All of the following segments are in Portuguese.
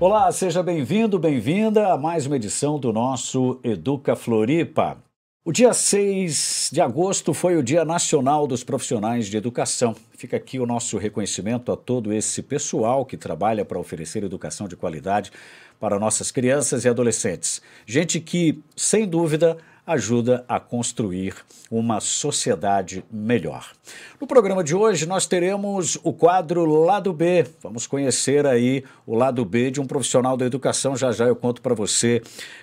Olá, seja bem-vindo, bem-vinda a mais uma edição do nosso Educa Floripa. O dia 6 de agosto foi o Dia Nacional dos Profissionais de Educação. Fica aqui o nosso reconhecimento a todo esse pessoal que trabalha para oferecer educação de qualidade para nossas crianças e adolescentes. Gente que, sem dúvida, ajuda a construir uma sociedade melhor. No programa de hoje nós teremos o quadro Lado B. Vamos conhecer aí o lado B de um profissional da educação. Já já eu conto para você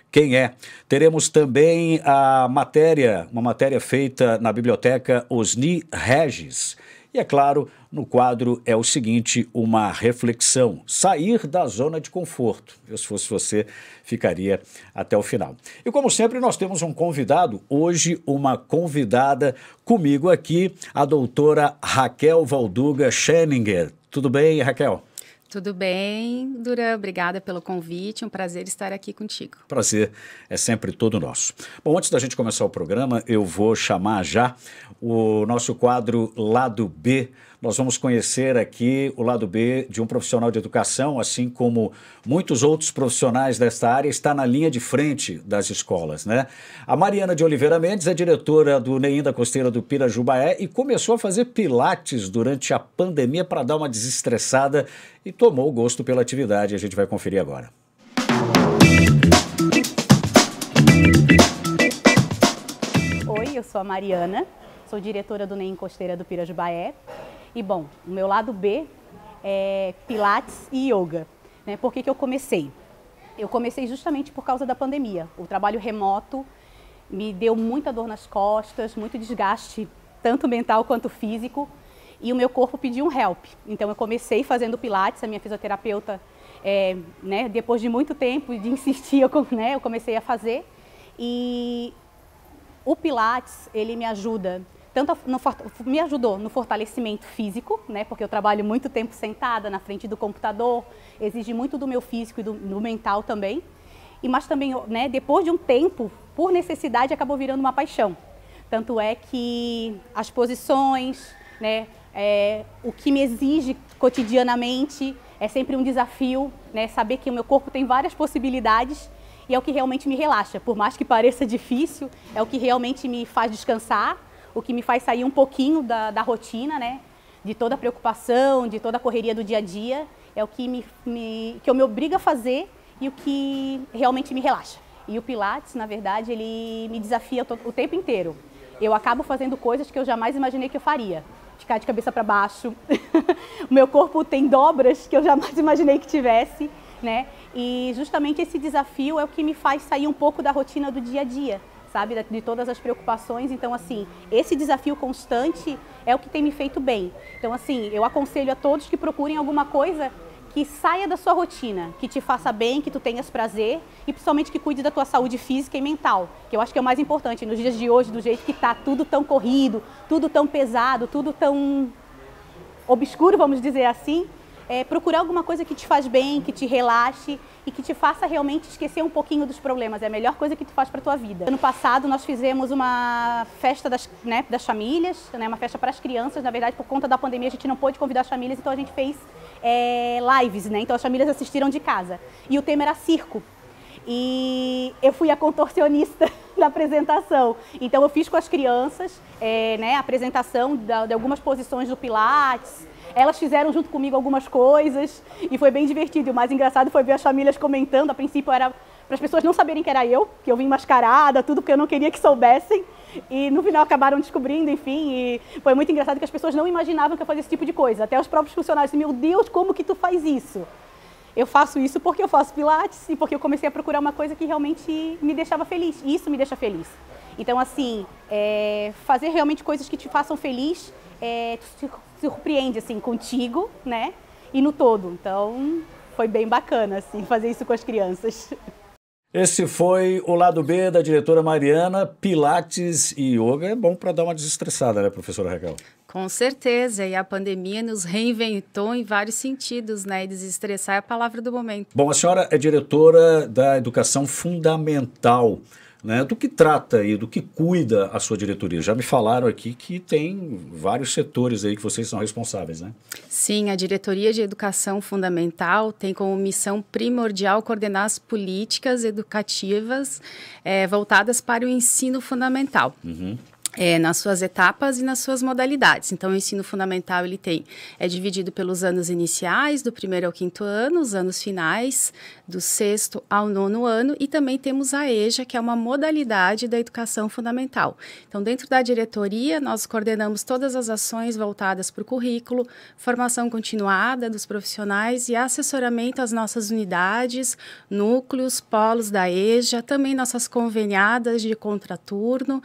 quem é. Teremos também uma matéria feita na biblioteca Osni Regis. E é claro, no quadro é o seguinte, uma reflexão, sair da zona de conforto. Eu, se fosse você, ficaria até o final. E como sempre, nós temos um convidado, hoje uma convidada comigo aqui, a doutora Raquel Valduga Scheninger. Tudo bem, Raquel? Tudo bem, Duran, obrigada pelo convite, um prazer estar aqui contigo. Prazer é sempre todo nosso. Bom, antes da gente começar o programa, eu vou chamar já o nosso quadro Lado B. Nós vamos conhecer aqui o lado B de um profissional de educação, assim como muitos outros profissionais desta área, está na linha de frente das escolas, né? A Mariana de Oliveira Mendes é diretora do NEIM da Costeira do Pirajubaé e começou a fazer pilates durante a pandemia para dar uma desestressada e tomou o gosto pela atividade. A gente vai conferir agora. Oi, eu sou a Mariana, sou diretora do NEIM Costeira do Pirajubaé. E bom, o meu lado B é Pilates e Yoga. Né? Por que eu comecei? Eu comecei justamente por causa da pandemia. O trabalho remoto me deu muita dor nas costas, muito desgaste, tanto mental quanto físico. E o meu corpo pediu um help. Então eu comecei fazendo Pilates, a minha fisioterapeuta, depois de muito tempo de insistir, eu comecei a fazer. E o Pilates, ele me ajuda... me ajudou no fortalecimento físico, né, porque eu trabalho muito tempo sentada na frente do computador, exige muito do meu físico e do mental também, mas também, né, depois de um tempo, por necessidade, acabou virando uma paixão. Tanto é que as posições, né, o que me exige cotidianamente é sempre um desafio, né, saber que o meu corpo tem várias possibilidades e é o que realmente me relaxa. Por mais que pareça difícil, é o que realmente me faz descansar, o que me faz sair um pouquinho da rotina, né? De toda a preocupação, de toda a correria do dia a dia, é o que que eu me obrigo a fazer e o que realmente me relaxa. E o Pilates, na verdade, ele me desafia o tempo inteiro. Eu acabo fazendo coisas que eu jamais imaginei que eu faria. Ficar de cabeça para baixo, o meu corpo tem dobras que eu jamais imaginei que tivesse, né? E justamente esse desafio é o que me faz sair um pouco da rotina do dia a dia, sabe, de todas as preocupações. Então, assim, esse desafio constante é o que tem me feito bem. Então, assim, eu aconselho a todos que procurem alguma coisa que saia da sua rotina, que te faça bem, que tu tenhas prazer e principalmente que cuide da tua saúde física e mental, que eu acho que é o mais importante nos dias de hoje, do jeito que tá tudo tão corrido, tudo tão pesado, tudo tão obscuro, vamos dizer assim. Procurar alguma coisa que te faz bem, que te relaxe e que te faça realmente esquecer um pouquinho dos problemas. É a melhor coisa que tu faz para a tua vida. Ano passado nós fizemos uma festa das famílias, né, uma festa para as crianças. Na verdade, por conta da pandemia a gente não pôde convidar as famílias, então a gente fez lives, né? Então as famílias assistiram de casa. E o tema era circo. E eu fui a contorcionista da apresentação. Então eu fiz com as crianças a apresentação de algumas posições do Pilates. Elas fizeram junto comigo algumas coisas e foi bem divertido. E o mais engraçado foi ver as famílias comentando. A princípio era para as pessoas não saberem que era eu, que eu vim mascarada, tudo porque eu não queria que soubessem. E no final acabaram descobrindo, enfim. E foi muito engraçado que as pessoas não imaginavam que eu fazia esse tipo de coisa. Até os próprios funcionários, meu Deus, como que tu faz isso? Eu faço isso porque eu faço Pilates e porque eu comecei a procurar uma coisa que realmente me deixava feliz. E isso me deixa feliz. Então, assim, fazer realmente coisas que te façam feliz, te surpreende, assim, contigo, né? E no todo. Então, foi bem bacana, assim, fazer isso com as crianças. Esse foi o lado B da diretora Mariana. Pilates e yoga é bom para dar uma desestressada, né, professora Raquel? Com certeza, e a pandemia nos reinventou em vários sentidos, né? E desestressar é a palavra do momento. Bom, a senhora é diretora da educação fundamental né? Do que trata e do que cuida a sua diretoria? Já me falaram aqui que tem vários setores aí que vocês são responsáveis, né? Sim, a Diretoria de Educação Fundamental tem como missão primordial coordenar as políticas educativas voltadas para o ensino fundamental. Nas suas etapas e nas suas modalidades. Então, o ensino fundamental é dividido pelos anos iniciais, do 1º ao 5º ano, os anos finais, do 6º ao 9º ano, e também temos a EJA, que é uma modalidade da educação fundamental. Então, dentro da diretoria, nós coordenamos todas as ações voltadas para o currículo, formação continuada dos profissionais e assessoramento às nossas unidades, núcleos, polos da EJA, também nossas conveniadas de contraturno.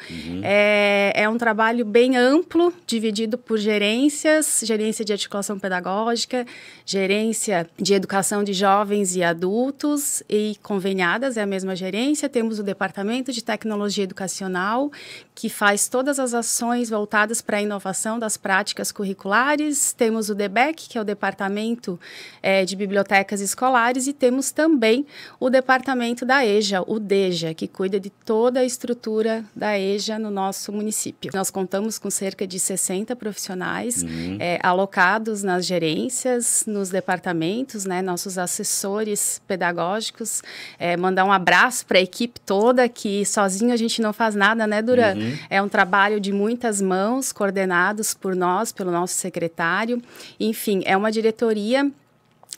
É um trabalho bem amplo, dividido por gerências, gerência de articulação pedagógica, gerência de educação de jovens e adultos e conveniadas, é a mesma gerência. Temos o Departamento de Tecnologia Educacional, que faz todas as ações voltadas para a inovação das práticas curriculares. Temos o DBEC, que é o Departamento de Bibliotecas Escolares, e temos também o Departamento da EJA, o DEJA, que cuida de toda a estrutura da EJA no nosso município. Nós contamos com cerca de 60 profissionais alocados nas gerências, nos departamentos, né, nossos assessores pedagógicos. Mandar um abraço para a equipe toda, que sozinho a gente não faz nada, né, Duran? É um trabalho de muitas mãos, coordenados por nós, pelo nosso secretário. Enfim, é uma diretoria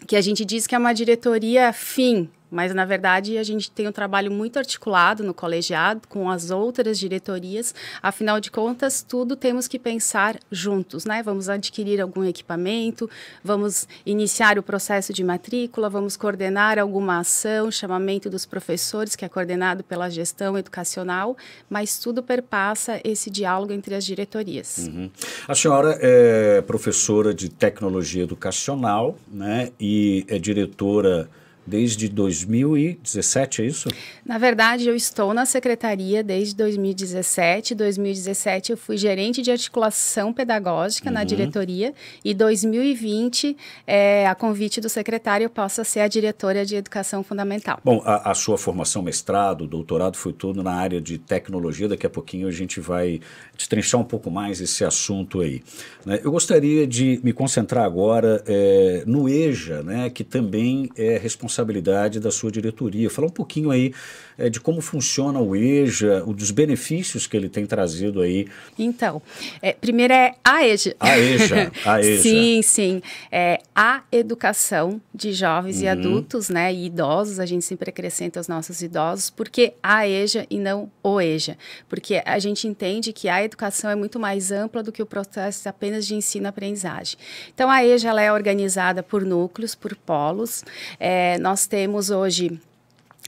que a gente diz que é uma diretoria fim, mas, na verdade, a gente tem um trabalho muito articulado no colegiado com as outras diretorias. Afinal de contas, tudo temos que pensar juntos, né? Vamos adquirir algum equipamento, vamos iniciar o processo de matrícula, vamos coordenar alguma ação, chamamento dos professores, que é coordenado pela gestão educacional, mas tudo perpassa esse diálogo entre as diretorias. A senhora é professora de tecnologia educacional, né? E é diretora desde 2017, é isso? Na verdade, eu estou na secretaria desde 2017. 2017 eu fui gerente de articulação pedagógica na diretoria, e 2020, a convite do secretário, eu posso ser a diretora de educação fundamental. Bom, a sua formação, mestrado, doutorado, foi tudo na área de tecnologia. Daqui a pouquinho a gente vai destrinchar um pouco mais esse assunto aí, né? Eu gostaria de me concentrar agora no EJA, né, que também é responsabilidade da sua diretoria. Falar um pouquinho aí de como funciona o EJA, dos benefícios que ele tem trazido aí. Então, primeiro é a EJA. A EJA, a EJA. Sim, sim. A educação de jovens e adultos, né, e idosos. A gente sempre acrescenta os nossos idosos, porque a EJA e não o EJA. Porque a gente entende que a educação é muito mais ampla do que o processo apenas de ensino-aprendizagem. Então, a EJA ela é organizada por núcleos, por polos. Nós temos hoje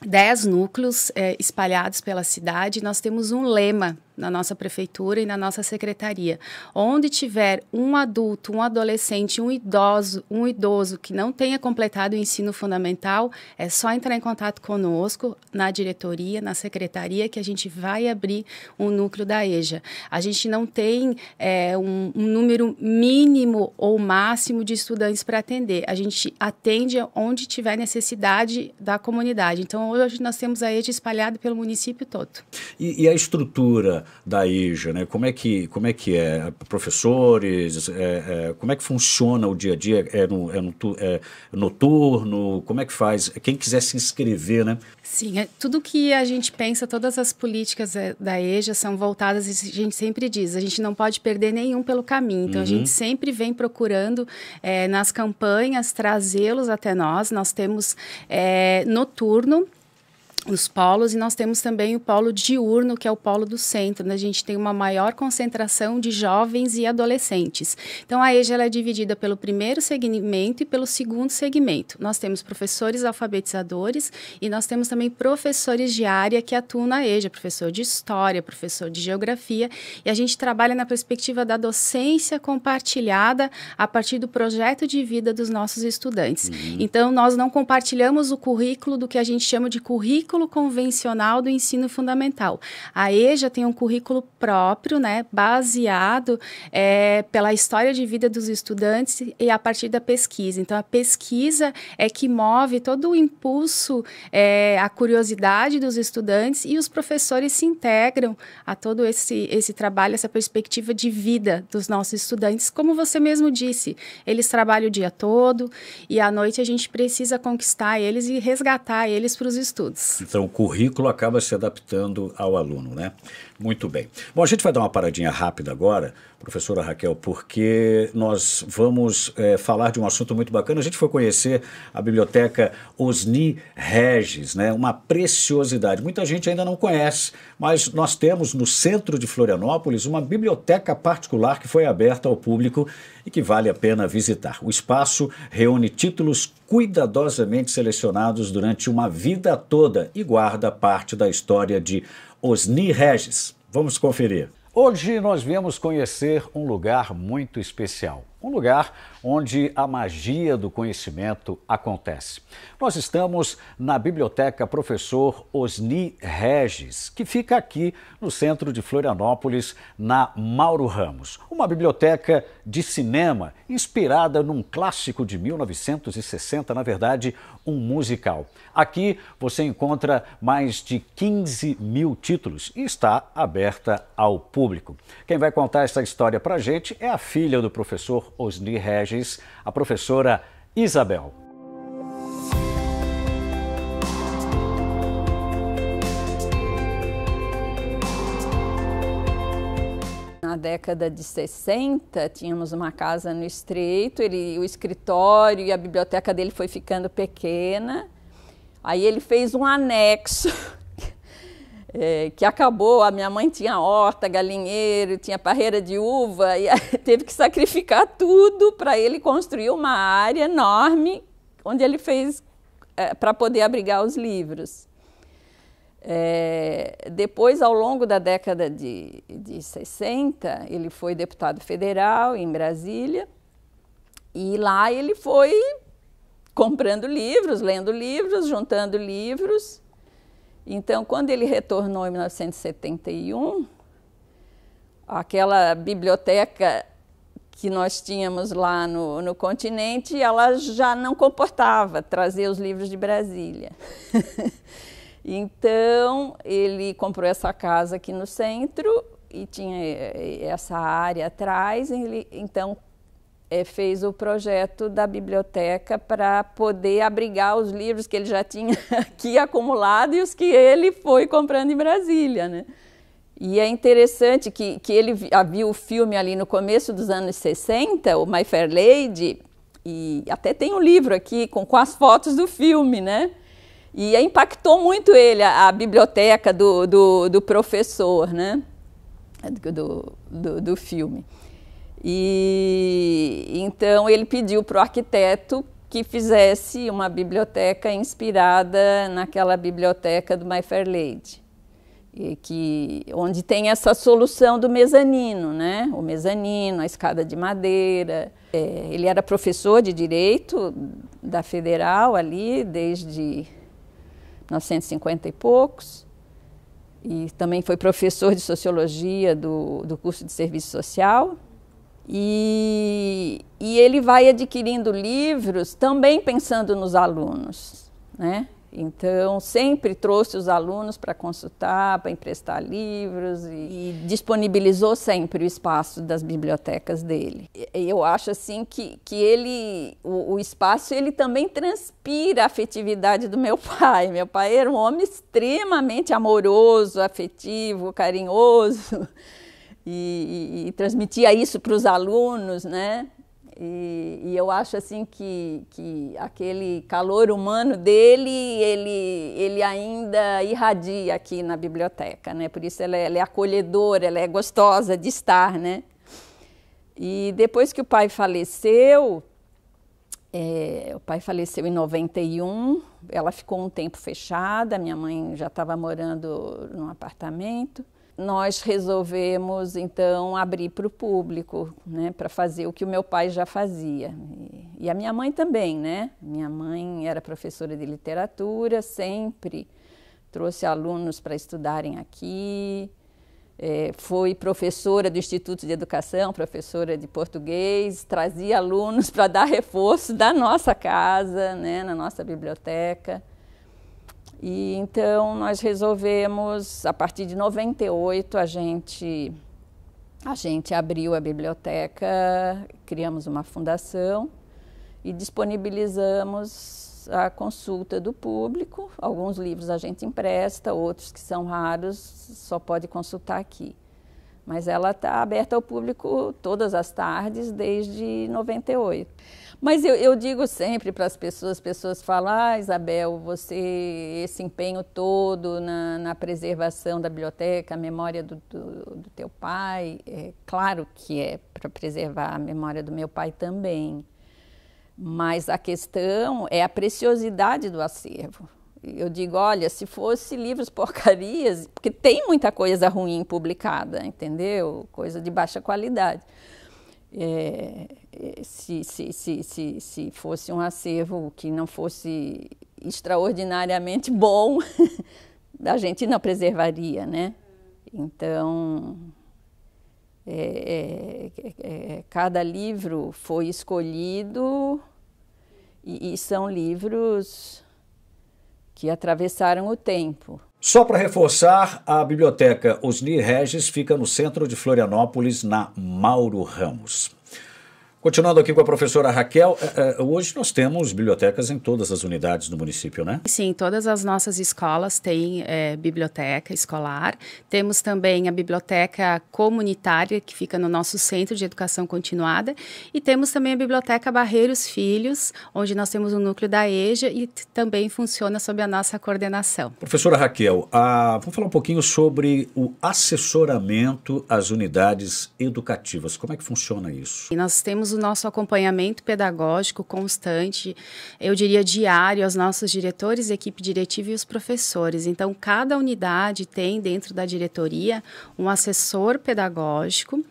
10 núcleos espalhados pela cidade. Nós temos um lema na nossa prefeitura e na nossa secretaria: onde tiver um adulto, um adolescente, um idoso que não tenha completado o ensino fundamental, é só entrar em contato conosco na diretoria, na secretaria, que a gente vai abrir um núcleo da EJA. A gente não tem um número mínimo ou máximo de estudantes para atender. A gente atende onde tiver necessidade da comunidade. Então, hoje nós temos a EJA espalhada pelo município todo. E a estrutura da EJA, né? Como é que é? Professores, como é que funciona o dia a dia? É noturno? Como é que faz? Quem quiser se inscrever, né? Sim, tudo que a gente pensa, todas as políticas da EJA são voltadas, a gente sempre diz, a gente não pode perder nenhum pelo caminho. Então, a gente sempre vem procurando, nas campanhas, trazê-los até nós. Nós temos noturno, os polos, e nós temos também o polo diurno, que é o polo do centro, né? A gente tem uma maior concentração de jovens e adolescentes. Então, a EJA ela é dividida pelo primeiro segmento e pelo segundo segmento. Nós temos professores alfabetizadores e nós temos também professores de área que atuam na EJA, professor de história, professor de geografia, e a gente trabalha na perspectiva da docência compartilhada a partir do projeto de vida dos nossos estudantes. Então, nós não compartilhamos o currículo do que a gente chama de currículo currículo convencional do ensino fundamental. A EJA tem um currículo próprio, né, baseado pela história de vida dos estudantes e a partir da pesquisa. Então, a pesquisa é que move todo o impulso, a curiosidade dos estudantes, e os professores se integram a todo esse trabalho, essa perspectiva de vida dos nossos estudantes. Como você mesmo disse, eles trabalham o dia todo e à noite a gente precisa conquistar eles e resgatar eles para os estudos. Então, o currículo acaba se adaptando ao aluno, né? Muito bem. Bom, a gente vai dar uma paradinha rápida agora, professora Raquel, porque nós vamos falar de um assunto muito bacana. A gente foi conhecer a biblioteca Osni Regis, né? Uma preciosidade. Muita gente ainda não conhece, mas nós temos no centro de Florianópolis uma biblioteca particular que foi aberta ao público e que vale a pena visitar. O espaço reúne títulos cuidadosamente selecionados durante uma vida toda e guarda parte da história de Osni Regis. Vamos conferir. Hoje nós viemos conhecer um lugar muito especial. Um lugar onde a magia do conhecimento acontece. Nós estamos na Biblioteca Professor Osni Regis, que fica aqui no centro de Florianópolis, na Mauro Ramos. Uma biblioteca de cinema inspirada num clássico de 1960, na verdade, um musical. Aqui você encontra mais de 15 mil títulos e está aberta ao público. Quem vai contar essa história para a gente é a filha do professor Osni Regis, a professora Isabel. Na década de 60, tínhamos uma casa no Estreito, o escritório e a biblioteca dele foi ficando pequena. Aí ele fez um anexo que acabou. A minha mãe tinha horta, galinheiro, tinha parreira de uva, e teve que sacrificar tudo para ele construir uma área enorme, onde ele fez para poder abrigar os livros. Depois, ao longo da década de 60, ele foi deputado federal em Brasília, e lá ele foi comprando livros, lendo livros, juntando livros. Então, quando ele retornou em 1971, aquela biblioteca que nós tínhamos lá no continente, ela já não comportava trazer os livros de Brasília. Então, ele comprou essa casa aqui no centro e tinha essa área atrás. Então, fez o projeto da biblioteca para poder abrigar os livros que ele já tinha aqui acumulado e os que ele foi comprando em Brasília, né? E é interessante que ele viu o filme ali no começo dos anos 60, o My Fair Lady, e até tem um livro aqui com as fotos do filme, né? E impactou muito ele, a biblioteca do professor, né? Do filme. E então ele pediu para o arquiteto que fizesse uma biblioteca inspirada naquela biblioteca do My Fair Lady, onde tem essa solução do mezanino, né? O mezanino, a escada de madeira. Ele era professor de Direito da Federal ali desde 1950 e poucos, e também foi professor de Sociologia do curso de Serviço Social. E ele vai adquirindo livros também pensando nos alunos, né? Então, sempre trouxe os alunos para consultar, para emprestar livros e disponibilizou sempre o espaço das bibliotecas dele. Eu acho assim que o espaço ele também transpira a afetividade do meu pai. Meu pai era um homem extremamente amoroso, afetivo, carinhoso. E transmitia isso para os alunos, né? E eu acho assim que aquele calor humano dele, ele ainda irradia aqui na biblioteca, né? Por isso ela é acolhedora, ela é gostosa de estar, né? E depois que o pai faleceu em 91, ela ficou um tempo fechada, minha mãe já estava morando num apartamento. Nós resolvemos, então, abrir para o público, né, para fazer o que o meu pai já fazia. E a minha mãe também, né? Minha mãe era professora de literatura, sempre trouxe alunos para estudarem aqui, foi professora do Instituto de Educação, professora de português, trazia alunos para dar reforço da nossa casa, né, na nossa biblioteca. E então nós resolvemos, a partir de 98, a gente abriu a biblioteca, criamos uma fundação e disponibilizamos a consulta do público. Alguns livros a gente empresta, outros que são raros só pode consultar aqui. Mas ela está aberta ao público todas as tardes desde 98. Mas eu digo sempre para as pessoas falam, Isabel, esse empenho todo na preservação da biblioteca, a memória do teu pai, claro que é para preservar a memória do meu pai também, mas a questão é a preciosidade do acervo. Eu digo, olha, se fosse livros porcarias, porque tem muita coisa ruim publicada, entendeu? Coisa de baixa qualidade. Se fosse um acervo que não fosse extraordinariamente bom, a gente não preservaria, né? Então, cada livro foi escolhido e são livros que atravessaram o tempo. Só para reforçar, a Biblioteca Osni Regis fica no centro de Florianópolis, na Mauro Ramos. Continuando aqui com a professora Raquel, hoje nós temos bibliotecas em todas as unidades do município, né? Sim, todas as nossas escolas têm biblioteca escolar. Temos também a biblioteca comunitária, que fica no nosso Centro de Educação Continuada. E temos também a biblioteca Barreiros Filhos, onde nós temos um núcleo da EJA e também funciona sob a nossa coordenação. Professora Raquel, vamos falar um pouquinho sobre o assessoramento às unidades educativas. Como é que funciona isso? E nós temos o nosso acompanhamento pedagógico constante, eu diria diário, aos nossos diretores, equipe diretiva e os professores. Então, cada unidade tem dentro da diretoria um assessor pedagógico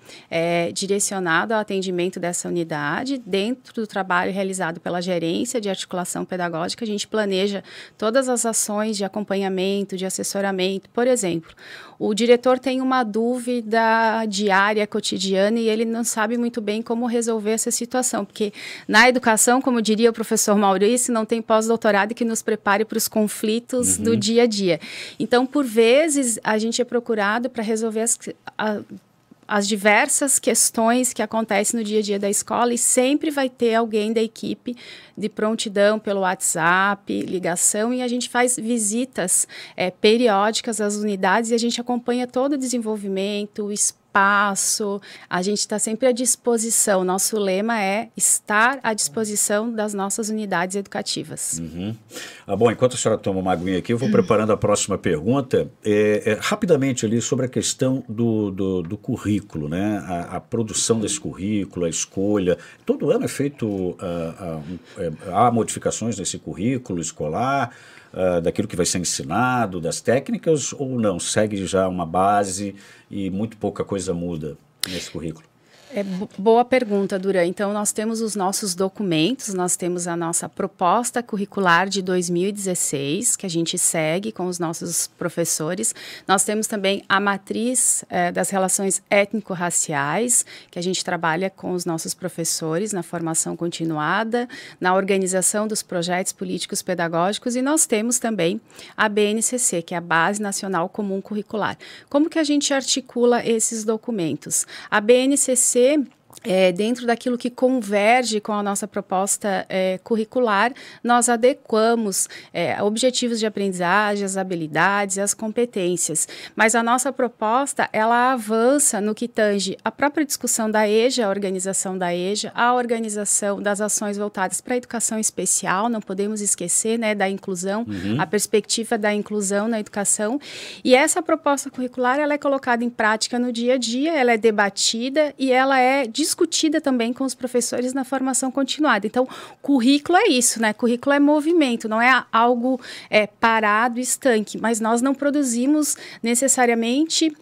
direcionado ao atendimento dessa unidade. Dentro do trabalho realizado pela gerência de articulação pedagógica, a gente planeja todas as ações de acompanhamento, de assessoramento. Por exemplo, o diretor tem uma dúvida diária, cotidiana, e ele não sabe muito bem como resolver essa situação, porque na educação, como diria o professor Maurício, não tem pós-doutorado que nos prepare para os conflitos do dia a dia. Então, por vezes, a gente é procurado para resolver as diversas questões que acontecem no dia a dia da escola, e sempre vai ter alguém da equipe de prontidão pelo WhatsApp, ligação, e a gente faz visitas periódicas às unidades e a gente acompanha todo o desenvolvimento, o espaço, a gente está sempre à disposição. Nosso lema é estar à disposição das nossas unidades educativas. Bom, enquanto a senhora toma uma aguinha aqui, eu vou preparando a próxima pergunta. Rapidamente ali sobre a questão do currículo, né? A produção desse currículo, a escolha. Todo ano é feito, há modificações nesse currículo escolar, daquilo que vai ser ensinado, das técnicas, ou não? Segue já uma base e muito pouca coisa muda nesse currículo? Boa pergunta, Duran. Então, nós temos os nossos documentos, nós temos a nossa proposta curricular de 2016, que a gente segue com os nossos professores. Nós temos também a matriz das relações étnico-raciais, que a gente trabalha com os nossos professores na formação continuada, na organização dos projetos políticos pedagógicos, e nós temos também a BNCC, que é a Base Nacional Comum Curricular. Como que a gente articula esses documentos? A BNCC, dentro daquilo que converge com a nossa proposta curricular, nós adequamos objetivos de aprendizagem, as habilidades, as competências. Mas a nossa proposta, ela avança no que tange a própria discussão da EJA, a organização da EJA, a organização das ações voltadas para a educação especial, não podemos esquecer, né, da inclusão, a perspectiva da inclusão na educação. E essa proposta curricular, ela é colocada em prática no dia a dia, ela é debatida e ela é discutida discutida também com os professores na formação continuada. Então, currículo é isso, né? Currículo é movimento, não é algo parado, estanque, mas nós não produzimos necessariamente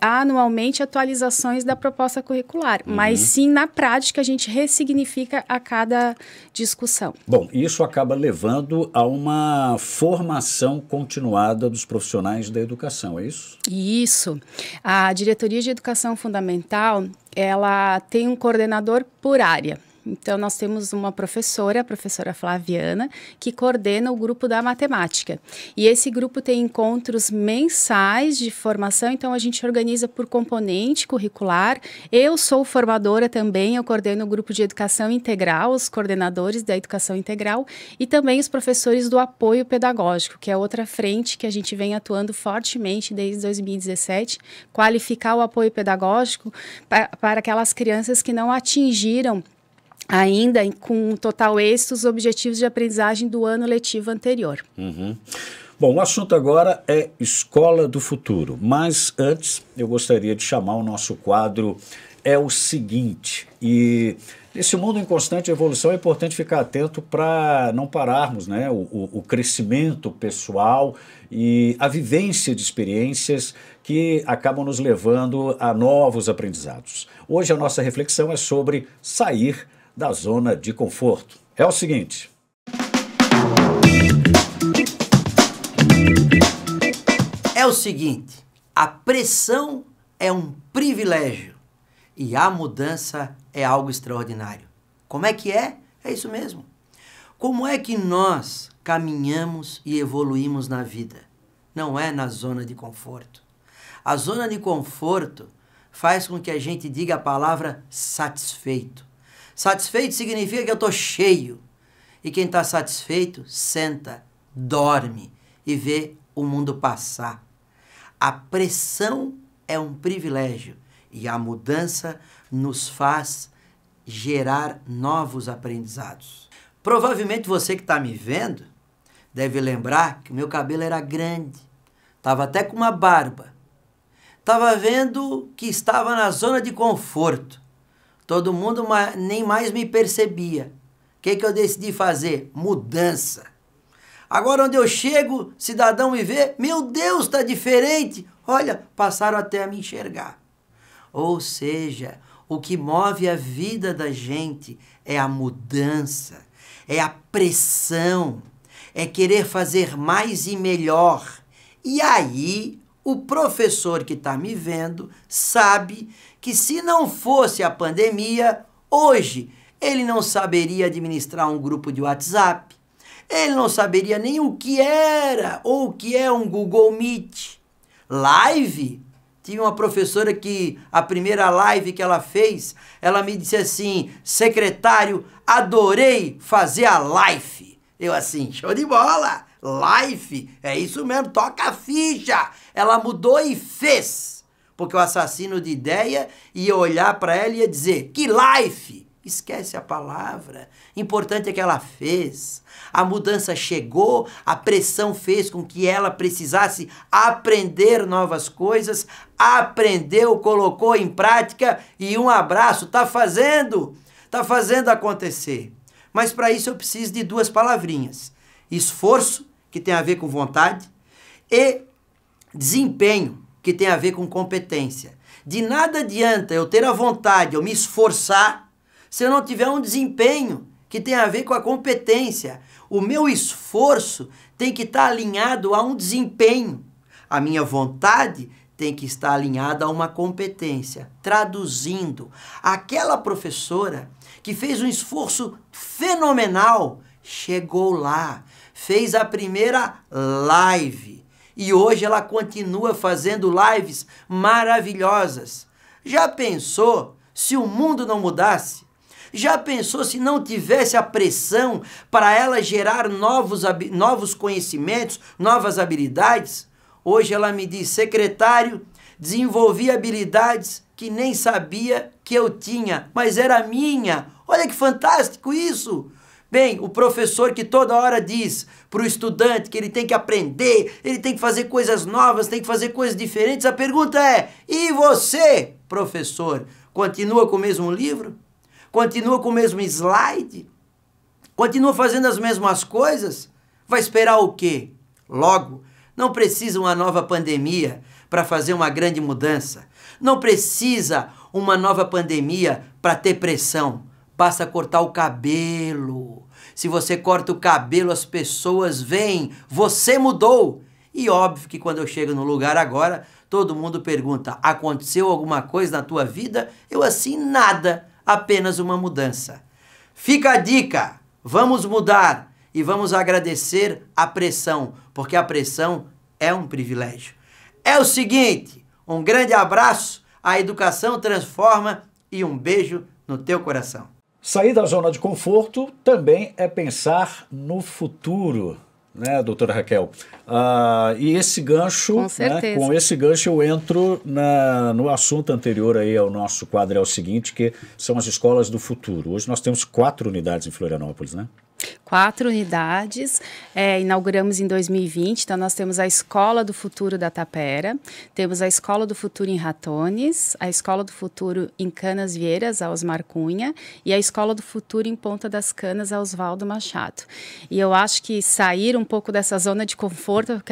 anualmente atualizações da proposta curricular, mas sim na prática a gente ressignifica a cada discussão. Bom, isso acaba levando a uma formação continuada dos profissionais da educação, é isso? Isso. A Diretoria de Educação Fundamental, ela tem um coordenador por área. Então, nós temos uma professora, a professora Flaviana, que coordena o grupo da matemática. E esse grupo tem encontros mensais de formação, então a gente organiza por componente curricular. Eu sou formadora também, eu coordeno o grupo de educação integral, os coordenadores da educação integral, e também os professores do apoio pedagógico, que é outra frente que a gente vem atuando fortemente desde 2017, qualificar o apoio pedagógico para aquelas crianças que não atingiram ainda com total êxito os objetivos de aprendizagem do ano letivo anterior. Bom, o assunto agora é Escola do Futuro, mas antes eu gostaria de chamar o nosso quadro É o Seguinte, e nesse mundo em constante evolução é importante ficar atento para não pararmos, né, o crescimento pessoal e a vivência de experiências que acabam nos levando a novos aprendizados. Hoje a nossa reflexão é sobre sair da zona de conforto. É o seguinte. É o seguinte, a pressão é um privilégio e a mudança é algo extraordinário. Como é que é? É isso mesmo. Como é que nós caminhamos e evoluímos na vida? Não é na zona de conforto. A zona de conforto faz com que a gente diga a palavra satisfeito. Satisfeito significa que eu estou cheio. E quem está satisfeito, senta, dorme e vê o mundo passar. A pressão é um privilégio e a mudança nos faz gerar novos aprendizados. Provavelmente você que está me vendo deve lembrar que o meu cabelo era grande, estava até com uma barba. Estava vendo que estava na zona de conforto. Todo mundo nem mais me percebia. O que eu decidi fazer? Mudança. Agora, onde eu chego, cidadão me vê, meu Deus, está diferente. Olha, passaram até a me enxergar. Ou seja, o que move a vida da gente é a mudança, é a pressão, é querer fazer mais e melhor. E aí, o professor que está me vendo sabe que se não fosse a pandemia, hoje ele não saberia administrar um grupo de WhatsApp, ele não saberia nem o que era ou o que é um Google Meet. Live? Tive uma professora que a primeira live que ela fez, ela me disse assim, secretário, adorei fazer a live. Eu assim, show de bola, live, é isso mesmo, toca a ficha. Ela mudou e fez, porque o assassino de ideia ia olhar para ela e ia dizer, que live? Esquece a palavra, importante é que ela fez. A mudança chegou, a pressão fez com que ela precisasse aprender novas coisas, aprendeu, colocou em prática e um abraço, tá fazendo acontecer. Mas para isso eu preciso de duas palavrinhas, esforço, que tem a ver com vontade, e desempenho, que tem a ver com competência. De nada adianta eu ter a vontade, eu me esforçar, se eu não tiver um desempenho que tem a ver com a competência. O meu esforço tem que estar alinhado a um desempenho. A minha vontade tem que estar alinhada a uma competência. Traduzindo, aquela professora que fez um esforço fenomenal, chegou lá, fez a primeira live e hoje ela continua fazendo lives maravilhosas. Já pensou se o mundo não mudasse? Já pensou se não tivesse a pressão para ela gerar novos conhecimentos, novas habilidades? Hoje ela me diz, secretário, desenvolvi habilidades que nem sabia que eu tinha, mas era minha. Olha que fantástico isso! Bem, o professor que toda hora diz para o estudante que ele tem que aprender, ele tem que fazer coisas novas, tem que fazer coisas diferentes, a pergunta é, e você, professor? Continua com o mesmo livro? Continua com o mesmo slide? Continua fazendo as mesmas coisas? Vai esperar o quê? Logo, não precisa uma nova pandemia para fazer uma grande mudança. Não precisa uma nova pandemia para ter pressão. Basta cortar o cabelo. Se você corta o cabelo, as pessoas veem, você mudou. E óbvio que quando eu chego no lugar agora, todo mundo pergunta, aconteceu alguma coisa na tua vida? Eu assim, nada, apenas uma mudança. Fica a dica, vamos mudar e vamos agradecer a pressão, porque a pressão é um privilégio. É o seguinte, um grande abraço, a educação transforma e um beijo no teu coração. Sair da zona de conforto também é pensar no futuro, né, doutora Raquel? E esse gancho, com certeza, com esse gancho eu entro no assunto anterior aí ao nosso quadro, é o seguinte, que são as escolas do futuro. Hoje nós temos 4 unidades em Florianópolis, né? 4 unidades, inauguramos em 2020, então nós temos a Escola do Futuro da Tapera, temos a Escola do Futuro em Ratones, a Escola do Futuro em Canas Vieiras, a Osmar Cunha, e a Escola do Futuro em Ponta das Canas, a Oswaldo Machado. E eu acho que sair um pouco dessa zona de conforto, que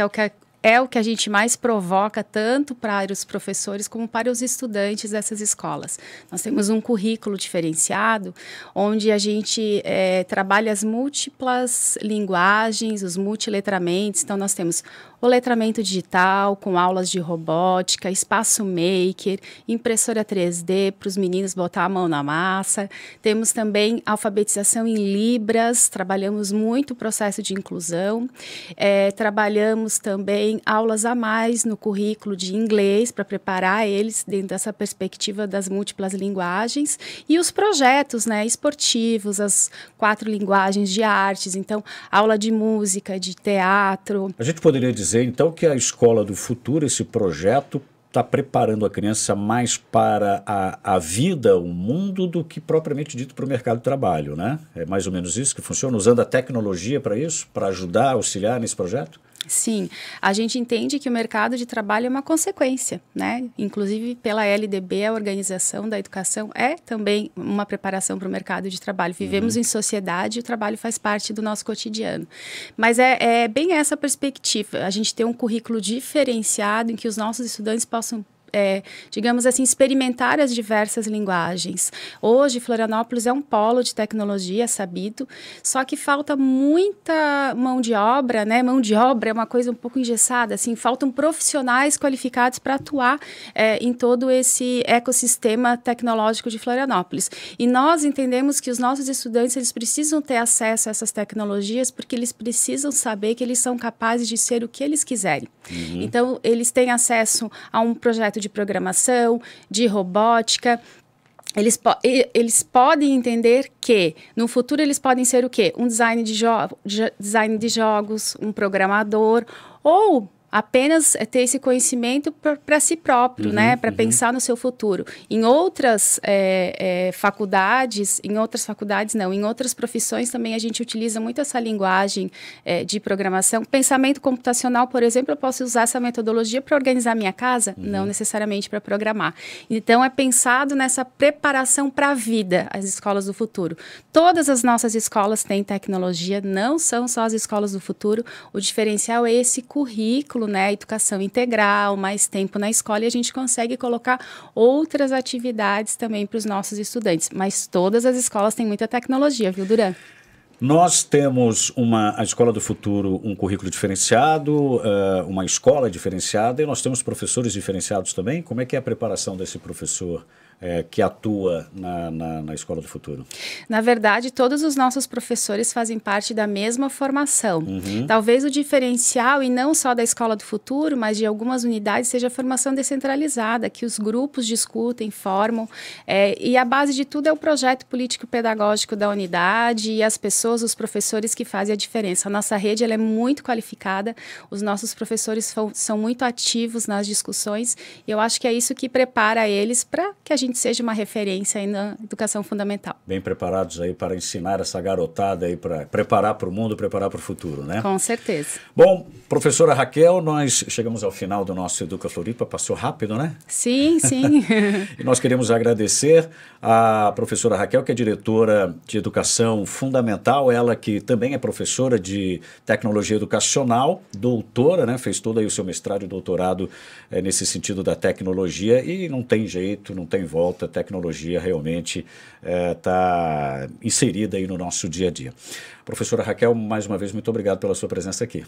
é o que a gente mais provoca, tanto para os professores como para os estudantes dessas escolas. Nós temos um currículo diferenciado, onde a gente trabalha as múltiplas linguagens, os multiletramentos. Então, nós temos o letramento digital, com aulas de robótica, espaço maker, impressora 3D, para os meninos botar a mão na massa. Temos também alfabetização em Libras, trabalhamos muito o processo de inclusão. Trabalhamos também aulas a mais no currículo de inglês, para preparar eles dentro dessa perspectiva das múltiplas linguagens. E os projetos, né, esportivos, as 4 linguagens de artes, então, aula de música, de teatro. A gente poderia dizer, então, que a Escola do Futuro, esse projeto, está preparando a criança mais para a vida, o mundo, do que propriamente dito para o mercado de trabalho, né? É mais ou menos isso que funciona, usando a tecnologia para isso, para ajudar, auxiliar nesse projeto? Sim, a gente entende que o mercado de trabalho é uma consequência, né? Inclusive pela LDB, a Organização da Educação é também uma preparação para o mercado de trabalho. Vivemos em sociedade e o trabalho faz parte do nosso cotidiano. Mas é bem essa perspectiva, a gente ter um currículo diferenciado em que os nossos estudantes possam digamos assim, experimentar as diversas linguagens. Hoje, Florianópolis é um polo de tecnologia, sabido, só que falta muita mão de obra, né? Mão de obra é uma coisa um pouco engessada, assim, faltam profissionais qualificados para atuar em todo esse ecossistema tecnológico de Florianópolis. E nós entendemos que os nossos estudantes, eles precisam ter acesso a essas tecnologias porque eles precisam saber que eles são capazes de ser o que eles quiserem. Então, eles têm acesso a um projeto de programação, de robótica. Eles podem entender que no futuro eles podem ser o quê? Um design de jogos, um programador, ou apenas ter esse conhecimento para si próprio, né? Para pensar no seu futuro. Em outras faculdades, em outras profissões também a gente utiliza muito essa linguagem de programação. Pensamento computacional, por exemplo, eu posso usar essa metodologia para organizar minha casa? Não necessariamente para programar. Então, é pensado nessa preparação para a vida, as escolas do futuro. Todas as nossas escolas têm tecnologia, não são só as escolas do futuro. O diferencial é esse currículo, né, educação integral, mais tempo na escola, e a gente consegue colocar outras atividades também para os nossos estudantes. Mas todas as escolas têm muita tecnologia, viu, Duran? Nós temos a Escola do Futuro, um currículo diferenciado, uma escola diferenciada, e nós temos professores diferenciados também. Como é que é a preparação desse professor que atua na Escola do Futuro? Na verdade, todos os nossos professores fazem parte da mesma formação. Talvez o diferencial, e não só da Escola do Futuro, mas de algumas unidades, seja a formação descentralizada, que os grupos discutem, formam, e a base de tudo é o projeto político-pedagógico da unidade e as pessoas, os professores que fazem a diferença. A nossa rede ela é muito qualificada, os nossos professores são muito ativos nas discussões, e eu acho que é isso que prepara eles para que a gente gente seja uma referência aí na educação fundamental. Bem preparados aí para ensinar essa garotada aí, para preparar para o mundo, preparar para o futuro, né? Com certeza. Bom, professora Raquel, nós chegamos ao final do nosso Educa Floripa, passou rápido, né? Sim, sim. E nós queremos agradecer a professora Raquel, que é diretora de Educação Fundamental, ela que também é professora de Tecnologia Educacional, doutora, né? Fez todo aí o seu mestrado e doutorado nesse sentido da tecnologia e não tem jeito, não tem volta, a tecnologia realmente está inserida aí no nosso dia a dia. Professora Raquel, mais uma vez, muito obrigado pela sua presença aqui.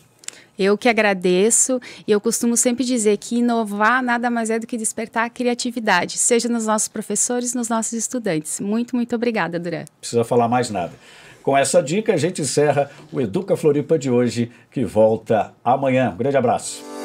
Eu que agradeço e eu costumo sempre dizer que inovar nada mais é do que despertar a criatividade, seja nos nossos professores, nos nossos estudantes. Muito, muito obrigada, Duran. Não precisa falar mais nada. Com essa dica, a gente encerra o Educa Floripa de hoje, que volta amanhã. Um grande abraço.